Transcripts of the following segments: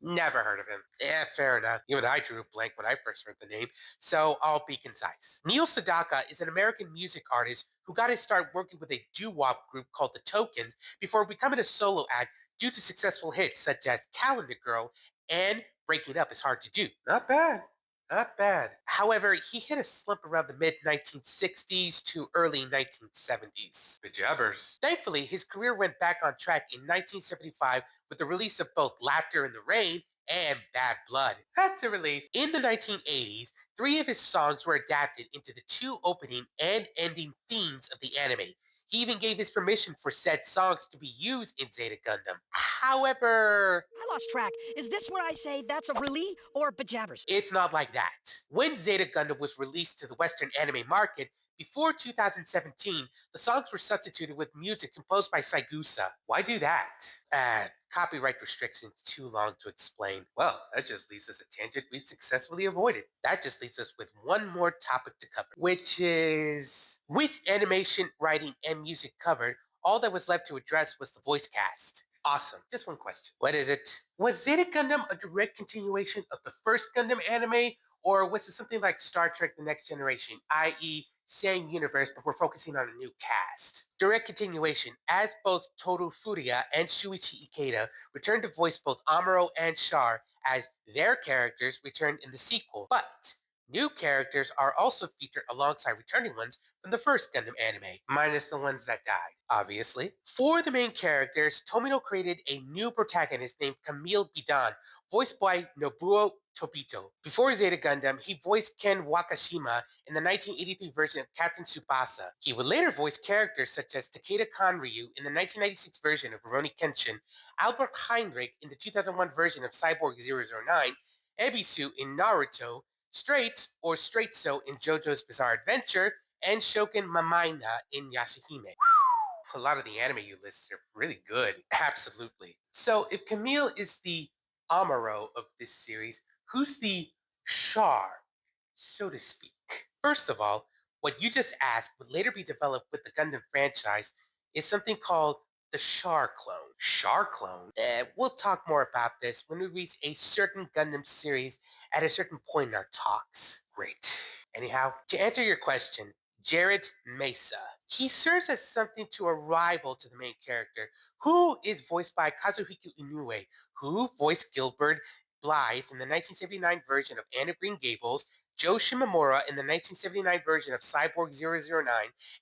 Never heard of him. Fair enough. Even I drew a blank when I first heard the name, so I'll be concise. Neil Sedaka is an American music artist who got his start working with a doo-wop group called The Tokens before becoming a solo act due to successful hits such as Calendar Girl and Breaking Up is Hard to Do. Not bad. Not bad. However, he hit a slump around the mid 1960s to early 1970s. The jabbers. Thankfully, his career went back on track in 1975 with the release of both Laughter in the Rain and Bad Blood. That's a relief. In the 1980s, three of his songs were adapted into the two opening and ending themes of the anime. He even gave his permission for said songs to be used in Zeta Gundam. However, I lost track. Is this where I say that's a really or bajabbers? it's not like that. When Zeta Gundam was released to the Western anime market, before 2017, the songs were substituted with music composed by Saigusa. Why do that? Copyright restrictions too long to explain. Well, that just leaves us a tangent we've successfully avoided. That just leaves us with one more topic to cover, which is with animation, writing, and music covered, all that was left to address was the voice cast. Awesome. Just one question. What is it? Was Zeta Gundam a direct continuation of the first Gundam anime, or was it something like Star Trek The Next Generation, i.e., same universe, but we're focusing on a new cast? Direct continuation, as both Toru Furuya and Shuichi Ikeda returned to voice both Amuro and Char as their characters returned in the sequel, but new characters are also featured alongside returning ones from the first Gundam anime, minus the ones that died, obviously. For the main characters, Tomino created a new protagonist named Camille Bidan, voiced by Nobuo Tobito. Before Zeta Gundam, he voiced Ken Wakashima in the 1983 version of Captain Tsubasa. He would later voice characters such as Takeda Kanryu in the 1996 version of Rurouni Kenshin, Albert Heinrich in the 2001 version of Cyborg 009, Ebisu in Naruto, Straits or Straitso in JoJo's Bizarre Adventure, and Shoken Mamaina in Yashahime. A lot of the anime you listed are really good. Absolutely. So if Camille is the Amuro of this series, who's the Char, so to speak? First of all, what you just asked would later be developed with the Gundam franchise is something called the Char clone. Char clone? We'll talk more about this when we reach a certain Gundam series at a certain point in our talks. Great. Anyhow, to answer your question, Jared Mesa. He serves as something to a rival to the main character, who is voiced by Kazuhiko Inoue, who voiced Gilbert Blythe in the 1979 version of Anne of Green Gables, Joe Shimomura in the 1979 version of Cyborg 009,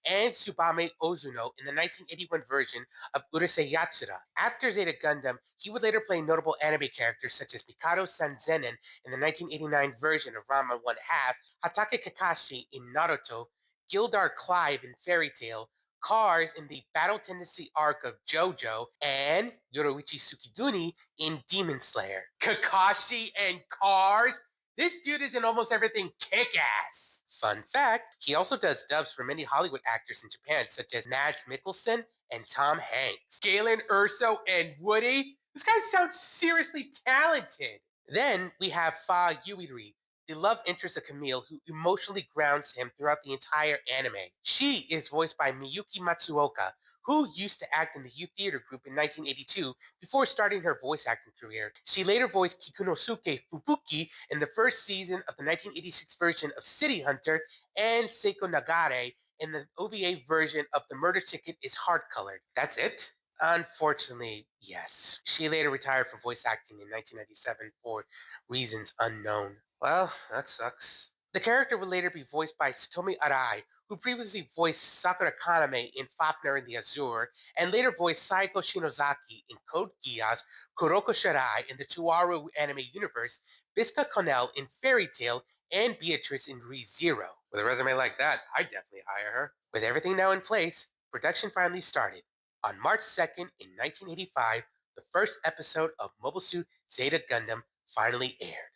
and Tsubame Ozuno in the 1981 version of Urusei Yatsura. After Zeta Gundam, he would later play notable anime characters such as Mikado Sanzenin in the 1989 version of Ranma 1 half, Hatake Kakashi in Naruto, Gildar Clive in Fairy Tail, Cars in the Battle Tendency arc of JoJo, and Yoroichi Tsukiguni in Demon Slayer. Kakashi and Cars? This dude is in almost everything kick-ass. Fun fact, he also does dubs for many Hollywood actors in Japan, such as Mads Mikkelsen and Tom Hanks. Galen Erso and Woody? This guy sounds seriously talented. Then we have Fa Yuiri, the love interest of Camille, who emotionally grounds him throughout the entire anime. She is voiced by Miyuki Matsuoka, who used to act in the youth theater group in 1982 before starting her voice acting career. She later voiced Kikunosuke Fubuki in the first season of the 1986 version of City Hunter and Seiko Nagare in the OVA version of The Murder Ticket is Hard Colored. That's it? Unfortunately, yes. She later retired from voice acting in 1997 for reasons unknown. Well, that sucks. The character would later be voiced by Satomi Arai, who previously voiced Sakura Kaname in Fafner and the Azure, and later voiced Saiko Shinozaki in Code Geass, Kuroko Shirai in the Tuaru anime universe, Bisca Connell in Fairy Tail, and Beatrice in ReZero. With a resume like that, I'd definitely hire her. With everything now in place, production finally started. On March 2nd in 1985, the first episode of Mobile Suit Zeta Gundam finally aired.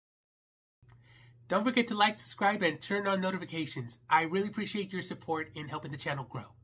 Don't forget to like, subscribe, and turn on notifications. I really appreciate your support in helping the channel grow.